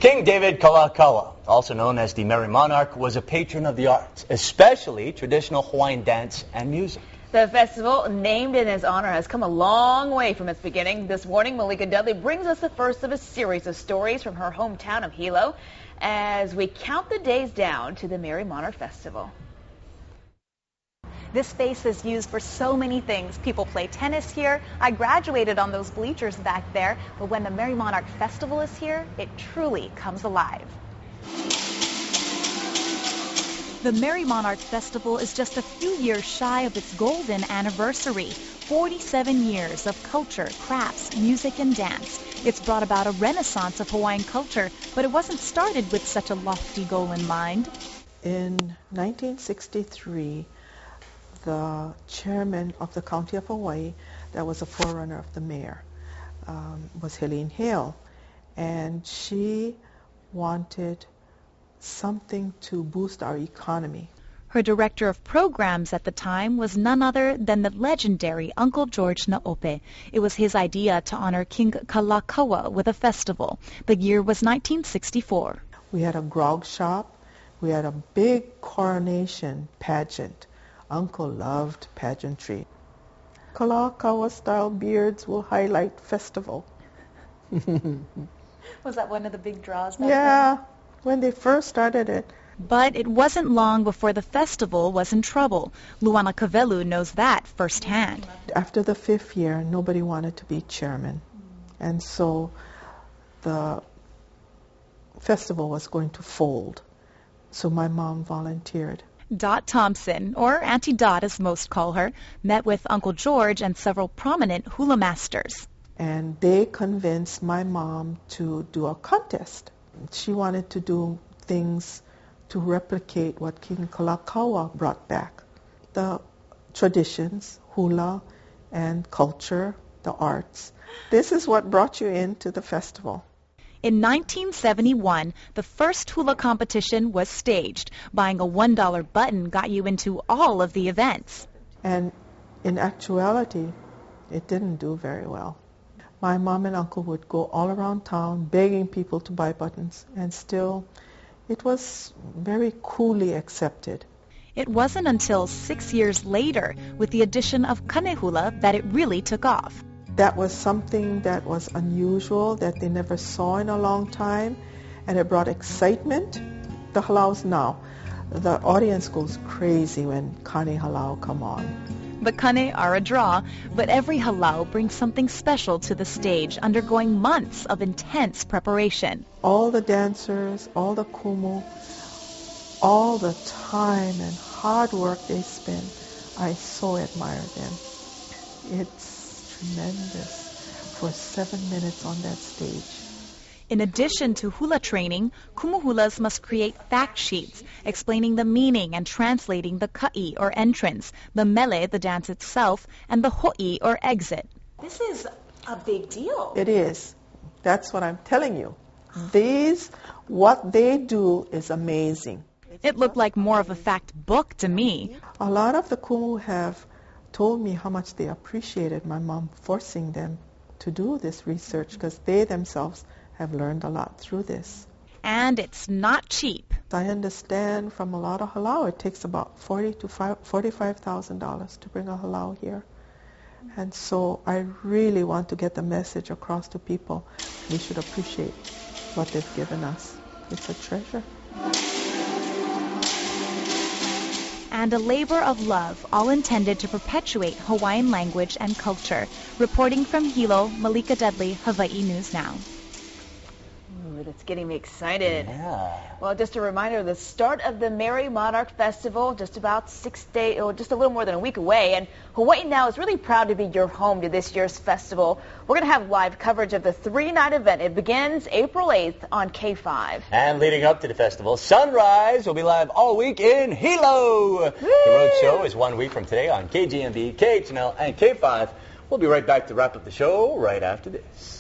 King David Kalakaua, also known as the Merrie Monarch, was a patron of the arts, especially traditional Hawaiian dance and music. The festival, named in his honor, has come a long way from its beginning. This morning, Malika Dudley brings us the first of a series of stories from her hometown of Hilo as we count the days down to the Merrie Monarch Festival. This space is used for so many things. People play tennis here. I graduated on those bleachers back there. But when the Merrie Monarch Festival is here, it truly comes alive. The Merrie Monarch Festival is just a few years shy of its golden anniversary. 47 years of culture, crafts, music, and dance. It's brought about a renaissance of Hawaiian culture, but it wasn't started with such a lofty goal in mind. In 1963, the chairman of the County of Hawaii, that was a forerunner of the mayor, was Helene Hale, and she wanted something to boost our economy. Her director of programs at the time was none other than the legendary Uncle George Naope. It was his idea to honor King Kalakaua with a festival. The year was 1964. We had a grog shop. We had a big coronation pageant. Uncle loved pageantry. Kalakaua-style beards will highlight festival. Was that one of the big draws back then? When they first started it. But it wasn't long before the festival was in trouble. Luana Kavelu knows that firsthand. After the 5th year, nobody wanted to be chairman. And so the festival was going to fold. So my mom volunteered. Dot Thompson, or Auntie Dot as most call her, met with Uncle George and several prominent hula masters. And they convinced my mom to do a contest. She wanted to do things to replicate what King Kalakaua brought back. The traditions, hula, and culture, the arts. This is what brought you into the festival. In 1971, the first hula competition was staged. Buying a $1 button got you into all of the events. And in actuality, it didn't do very well. My mom and uncle would go all around town begging people to buy buttons, and still, it was very coolly accepted. It wasn't until 6 years later, with the addition of kane hula, that it really took off. That was something that was unusual, that they never saw in a long time, and it brought excitement. The halaus now, the audience goes crazy when kane halau come on. The kane are a draw, but every halau brings something special to the stage, undergoing months of intense preparation. All the dancers, all the kumu, all the time and hard work they spend, I so admire them. It's tremendous for 7 minutes on that stage. In addition to hula training, kumu hulas must create fact sheets explaining the meaning and translating the ka'i or entrance, the mele, the dance itself, and the ho'i or exit. This is a big deal. It is. That's what I'm telling you. What they do is amazing. It looked like more of a fact book to me. A lot of the kumu have told me how much they appreciated my mom forcing them to do this research, because they themselves have learned a lot through this. And it's not cheap. I understand from a lot of halau, it takes about $40,000 to $45,000 to bring a halau here. And so I really want to get the message across to people. We should appreciate what they've given us. It's a treasure. And a labor of love, all intended to perpetuate Hawaiian language and culture. Reporting from Hilo, Malika Dudley, Hawaii News Now. Ooh, that's getting me excited. Yeah. Well, just a reminder, the start of the Merrie Monarch Festival, just about 6 days, or just a little more than a week away. And Hawaii Now is really proud to be your home to this year's festival. We're going to have live coverage of the 3-night event. It begins April 8th on K5. And leading up to the festival, Sunrise will be live all week in Hilo. Woo! The road show is 1 week from today on KGMB, KHNL, and K5. We'll be right back to wrap up the show right after this.